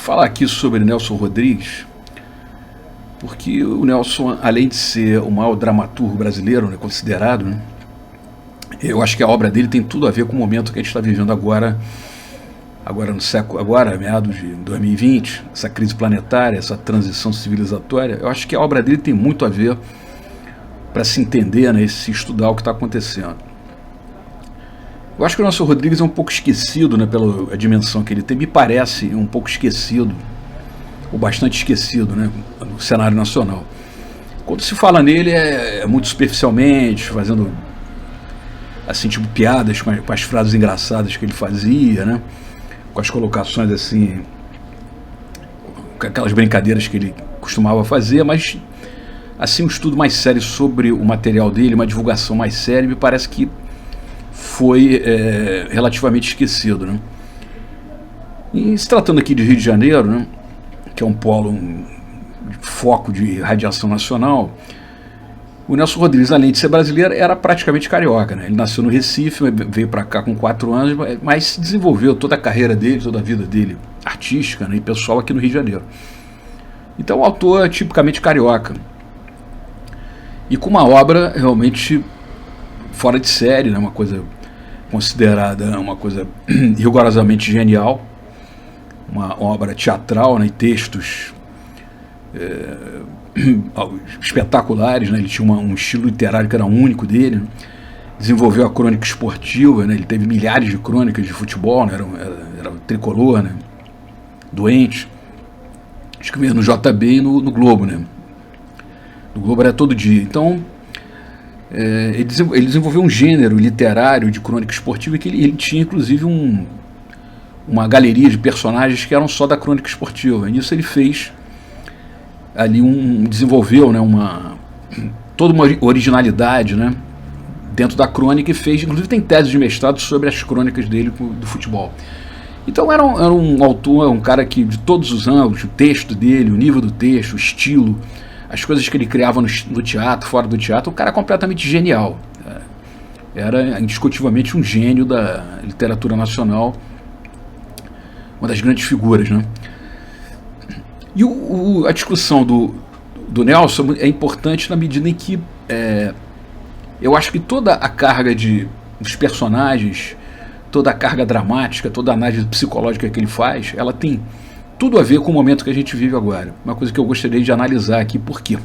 falar aqui sobre Nelson Rodrigues, porque o Nelson, além de ser o maior dramaturgo brasileiro, né, considerado, né, eu acho que a obra dele tem tudo a ver com o momento que a gente está vivendo agora no século, agora, meados de 2020, essa crise planetária, essa transição civilizatória. Eu acho que a obra dele tem muito a ver para se entender, né, se estudar o que está acontecendo. Eu acho que o Nelson Rodrigues é um pouco esquecido, né, pela dimensão que ele tem, me parece um pouco esquecido, ou bastante esquecido, né, no cenário nacional. Quando se fala nele é muito superficialmente, fazendo assim, tipo, piadas com as frases engraçadas que ele fazia, né, com as colocações assim, com aquelas brincadeiras que ele costumava fazer, mas assim, um estudo mais sério sobre o material dele, uma divulgação mais séria, me parece que foi relativamente esquecido, né? E se tratando aqui de Rio de Janeiro, né, que é um polo, foco de radiação nacional, o Nelson Rodrigues, além de ser brasileiro, era praticamente carioca, né? Ele nasceu no Recife, veio para cá com 4 anos, mas se desenvolveu toda a carreira dele, toda a vida dele, artística, né, e pessoal aqui no Rio de Janeiro. Então o autor é tipicamente carioca, e com uma obra realmente fora de série, né, uma coisa considerada uma coisa rigorosamente genial, uma obra teatral, né, e textos espetaculares, né? Ele tinha um estilo literário que era único dele, né? Desenvolveu a crônica esportiva, né? Ele teve milhares de crônicas de futebol, né? Era tricolor, né? Doente, escrevia no JB e no Globo, né? No Globo era todo dia. Então ele desenvolveu um gênero literário de crônica esportiva que ele tinha inclusive uma galeria de personagens que eram só da crônica esportiva. E nisso ele fez ali desenvolveu, né, toda uma originalidade, né, dentro da crônica, e fez, inclusive tem tese de mestrado sobre as crônicas dele do futebol. Então era um autor, um cara que de todos os ângulos, o texto dele, o nível do texto, o estilo, as coisas que ele criava no teatro, fora do teatro, um cara completamente genial. Era indiscutivelmente um gênio da literatura nacional, uma das grandes figuras, né? E a discussão do Nelson é importante na medida em que eu acho que toda a carga dos personagens, toda a carga dramática, toda a análise psicológica que ele faz, ela tem tudo a ver com o momento que a gente vive agora. Uma coisa que eu gostaria de analisar aqui, por quê?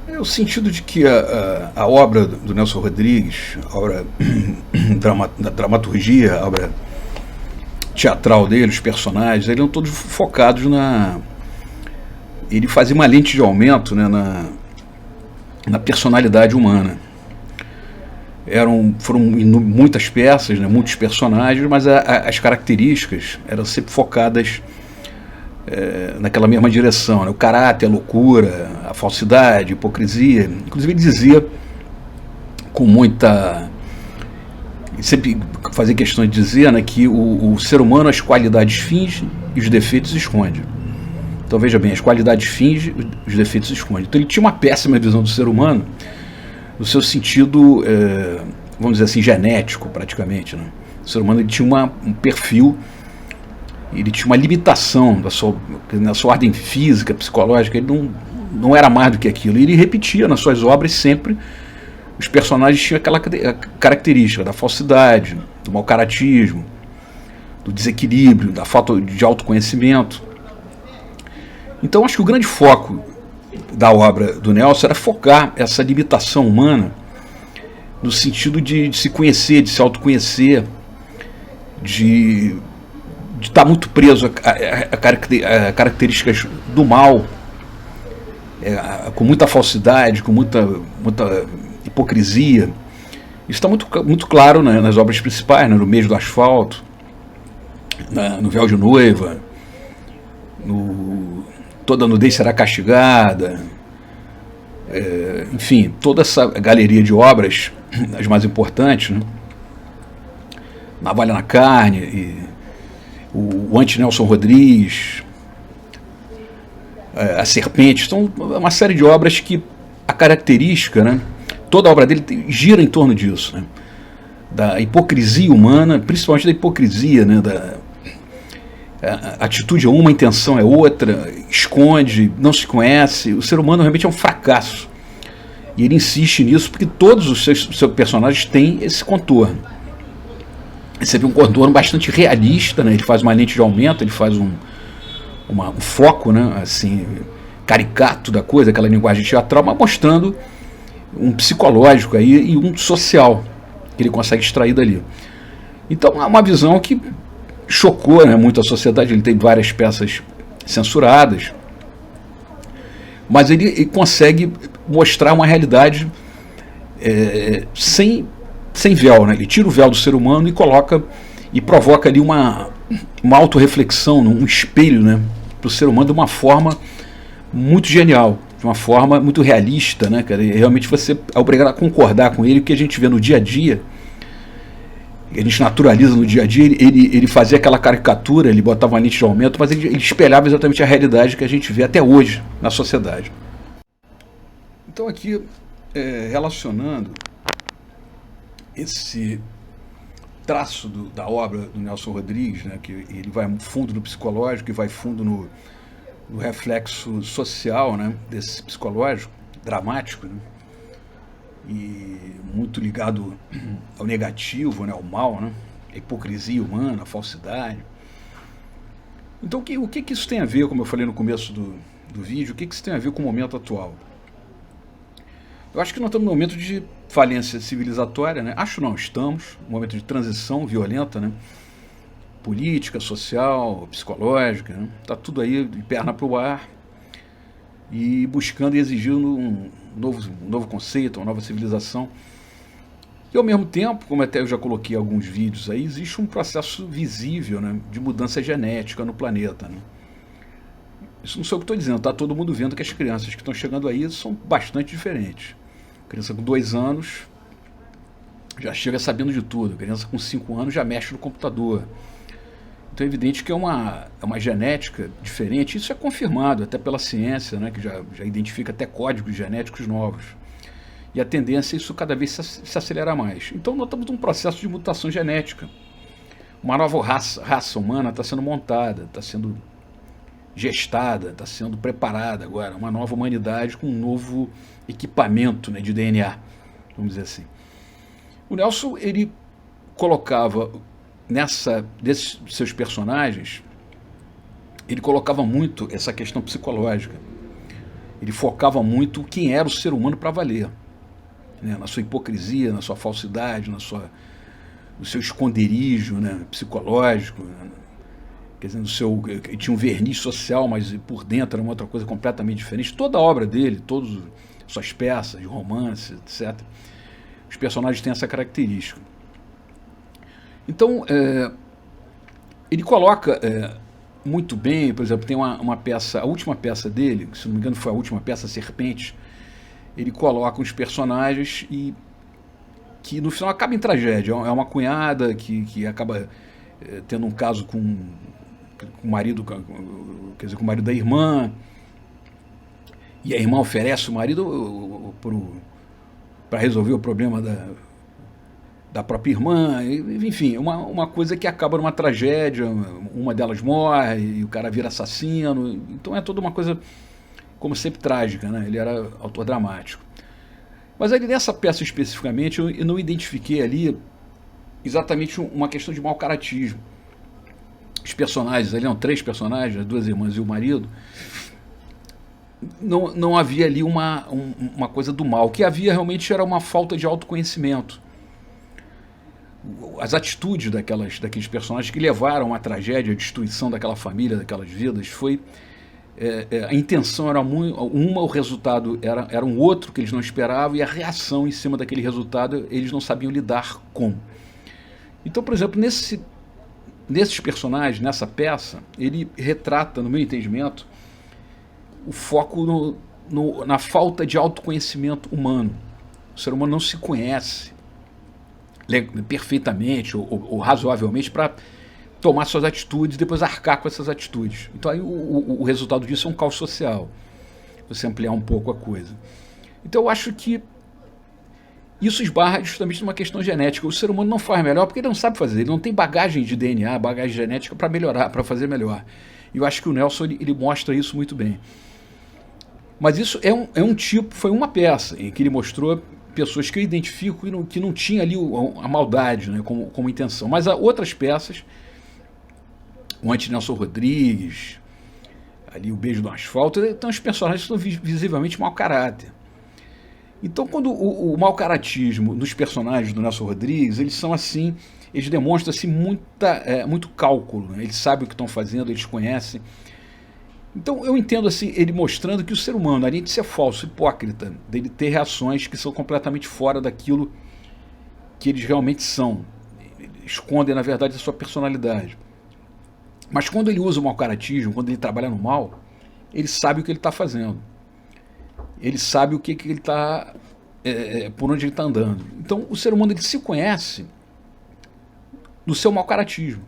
É o sentido de que a obra do Nelson Rodrigues, a obra da dramaturgia, a obra teatral dele, os personagens, eles eram todos focados ele fazia uma lente de aumento, né, na personalidade humana. Foram muitas peças, né, muitos personagens, mas as características eram sempre focadas naquela mesma direção, né, o caráter, a loucura, a falsidade, a hipocrisia. Inclusive ele dizia com muita... sempre fazia questão de dizer, né, que o ser humano as qualidades finge e os defeitos esconde. Então veja bem, as qualidades finge, os defeitos esconde. Então ele tinha uma péssima visão do ser humano, no seu sentido, vamos dizer assim, genético praticamente, né? O ser humano ele tinha um perfil, ele tinha uma limitação na sua ordem física, psicológica, ele não era mais do que aquilo. E ele repetia nas suas obras sempre. Os personagens tinham aquela característica da falsidade, do mau-caratismo, do desequilíbrio, da falta de autoconhecimento. Então acho que o grande foco da obra do Nelson era focar essa limitação humana no sentido de se conhecer, de se autoconhecer, de estar muito preso a características do mal, com muita falsidade, com muita hipocrisia. Isso está muito claro, né, nas obras principais, né, no Mês do Asfalto, no Véu de Noiva, Toda Nudez Será Castigada, enfim, toda essa galeria de obras, as mais importantes, né, Navalha na Carne, e o Anti-Nelson Rodrigues, A Serpente. São uma série de obras que a característica, né, toda a obra dele gira em torno disso, né, da hipocrisia humana, principalmente da hipocrisia, né, A atitude é uma, a intenção é outra, esconde, não se conhece. O ser humano realmente é um fracasso. E ele insiste nisso porque todos os seus personagens têm esse contorno. Você vê um contorno bastante realista, né? Ele faz uma lente de aumento, ele faz um foco, né? Assim, caricato da coisa, aquela linguagem teatral, mas mostrando um psicológico aí e um social que ele consegue extrair dali. Então é uma visão que chocou, né, muito a sociedade. Ele tem várias peças censuradas, mas ele consegue mostrar uma realidade sem véu, né? Ele tira o véu do ser humano e coloca e provoca ali uma autorreflexão, um espelho, né, para o ser humano de uma forma muito genial, de uma forma muito realista, né, cara? E realmente você é obrigado a concordar com ele, o que a gente vê no dia a dia. A gente naturaliza no dia a dia, ele fazia aquela caricatura, ele botava uma lente de aumento, mas ele espelhava exatamente a realidade que a gente vê até hoje na sociedade. Então aqui, relacionando esse traço da obra do Nelson Rodrigues, né, que ele vai fundo no psicológico e vai fundo no reflexo social, né, desse psicológico, dramático, né, e muito ligado ao negativo, né, ao mal, né, a hipocrisia humana, a falsidade. Então o que isso tem a ver, como eu falei no começo do vídeo, o que isso tem a ver com o momento atual? Eu acho que nós estamos num momento de falência civilizatória, né? Acho não, estamos num momento de transição violenta, né? Política, social, psicológica, né? Tá tudo aí de perna para o ar e buscando e exigindo um novo conceito, uma nova civilização. E ao mesmo tempo, como até eu já coloquei alguns vídeos aí, existe um processo visível, né, de mudança genética no planeta, né? Isso não sei o que estou dizendo, está todo mundo vendo que as crianças que estão chegando aí são bastante diferentes. A criança com 2 anos já chega sabendo de tudo, a criança com 5 anos já mexe no computador. Então é evidente que é uma genética diferente. Isso é confirmado até pela ciência, né, que já identifica até códigos genéticos novos. E a tendência é isso cada vez se acelerar mais. Então nós estamos num processo de mutação genética. Uma nova raça humana está sendo montada, está sendo gestada, está sendo preparada agora. Uma nova humanidade com um novo equipamento, né, de DNA, vamos dizer assim. O Nelson, ele colocava desses seus personagens, ele colocava muito essa questão psicológica. Ele focava muito quem era o ser humano para valer, né? Na sua hipocrisia, na sua falsidade, no seu esconderijo, né, psicológico, né? Quer dizer, ele tinha um verniz social, mas por dentro era uma outra coisa completamente diferente. Toda a obra dele, todas suas peças, romance, etc., os personagens têm essa característica. Então, ele coloca muito bem, por exemplo, tem uma peça, a última peça dele, se não me engano foi a última peça, Serpente, ele coloca uns personagens que no final acaba em tragédia. É uma cunhada que acaba tendo um caso com o marido, quer dizer, com o marido da irmã, e a irmã oferece o marido para resolver o problema da própria irmã, enfim, uma coisa que acaba numa tragédia. Uma delas morre e o cara vira assassino. Então é toda uma coisa, como sempre, trágica, né? Ele era autor dramático. Mas ali nessa peça especificamente eu não identifiquei ali exatamente uma questão de mau caratismo. Os personagens, ali eram 3 personagens, as 2 irmãs e o marido. Não havia ali uma coisa do mal. O que havia realmente era uma falta de autoconhecimento. As atitudes daqueles personagens que levaram à tragédia, à destruição daquela família, daquelas vidas, a intenção era o resultado era um outro que eles não esperavam, e a reação em cima daquele resultado eles não sabiam lidar com. Então, por exemplo, nesses personagens, nessa peça, ele retrata, no meu entendimento, o foco na falta de autoconhecimento humano. O ser humano não se conhece perfeitamente ou razoavelmente para tomar suas atitudes e depois arcar com essas atitudes. Então aí o resultado disso é um caos social, você ampliar um pouco a coisa. Então eu acho que Isso esbarra justamente numa questão genética. O ser humano não faz melhor porque ele não sabe fazer, ele não tem bagagem de DNA, bagagem genética para melhorar, para fazer melhor. E eu acho que o Nelson ele mostra isso muito bem. Mas isso é um tipo, foi uma peça em que ele mostrou pessoas que eu identifico que não tinha ali a maldade, né, como intenção. Mas há outras peças, o Anti-Nelson Rodrigues, ali o Beijo do Asfalto, então os personagens são visivelmente mau caráter. Então, quando o mau caratismo nos personagens do Nelson Rodrigues, eles são assim, eles demonstram assim, muito cálculo, né? Eles sabem o que estão fazendo, eles conhecem. Então, eu entendo assim, ele mostrando que o ser humano, além de ser falso, hipócrita, dele ter reações que são completamente fora daquilo que eles realmente são, escondem, na verdade, a sua personalidade. Mas quando ele usa o mau caratismo, quando ele trabalha no mal, ele sabe o que ele está fazendo. Ele sabe o que ele está, por onde ele está andando. Então, o ser humano ele se conhece no seu mau caratismo.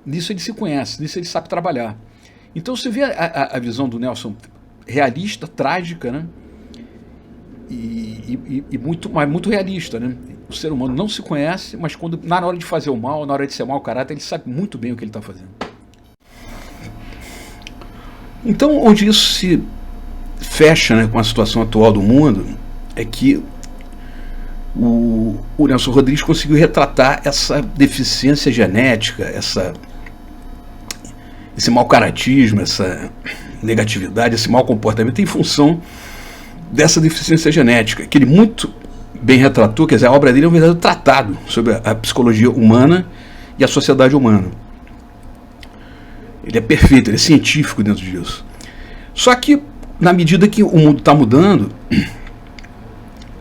Nisso ele se conhece, nisso ele sabe trabalhar. Então, você vê a visão do Nelson realista, trágica, né? Mas muito realista, né? O ser humano não se conhece, mas quando na hora de fazer o mal, na hora de ser mau caráter, ele sabe muito bem o que ele está fazendo. Então, onde isso se fecha, né, com a situação atual do mundo, é que o Nelson Rodrigues conseguiu retratar essa deficiência genética, esse mau caratismo, essa negatividade, esse mau comportamento em função dessa deficiência genética, que ele muito bem retratou. Quer dizer, a obra dele é um verdadeiro tratado sobre a psicologia humana e a sociedade humana. Ele é perfeito, ele é científico dentro disso. Só que, na medida que o mundo está mudando,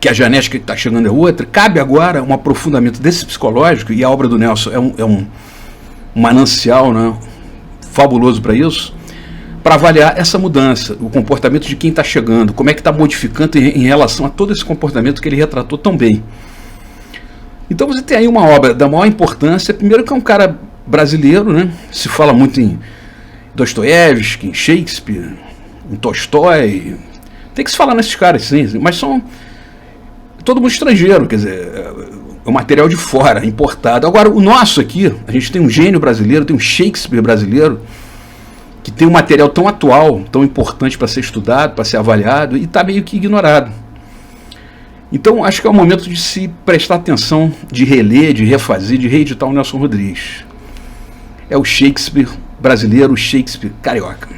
que a genética que está chegando é outra, cabe agora um aprofundamento desse psicológico, e a obra do Nelson é um manancial, né, fabuloso para isso, para avaliar essa mudança, o comportamento de quem está chegando, como é que está modificando em relação a todo esse comportamento que ele retratou tão bem. Então você tem aí uma obra da maior importância, primeiro que é um cara brasileiro, né, se fala muito em Dostoiévski, em Shakespeare, em Tolstói, tem que se falar nesses caras, sim, mas são todo mundo estrangeiro, quer dizer, é um material de fora, importado. Agora, o nosso aqui, a gente tem um gênio brasileiro, tem um Shakespeare brasileiro, que tem um material tão atual, tão importante para ser estudado, para ser avaliado, e está meio que ignorado. Então, acho que é o momento de se prestar atenção, de reler, de refazer, de reeditar o Nelson Rodrigues. É o Shakespeare brasileiro, o Shakespeare carioca.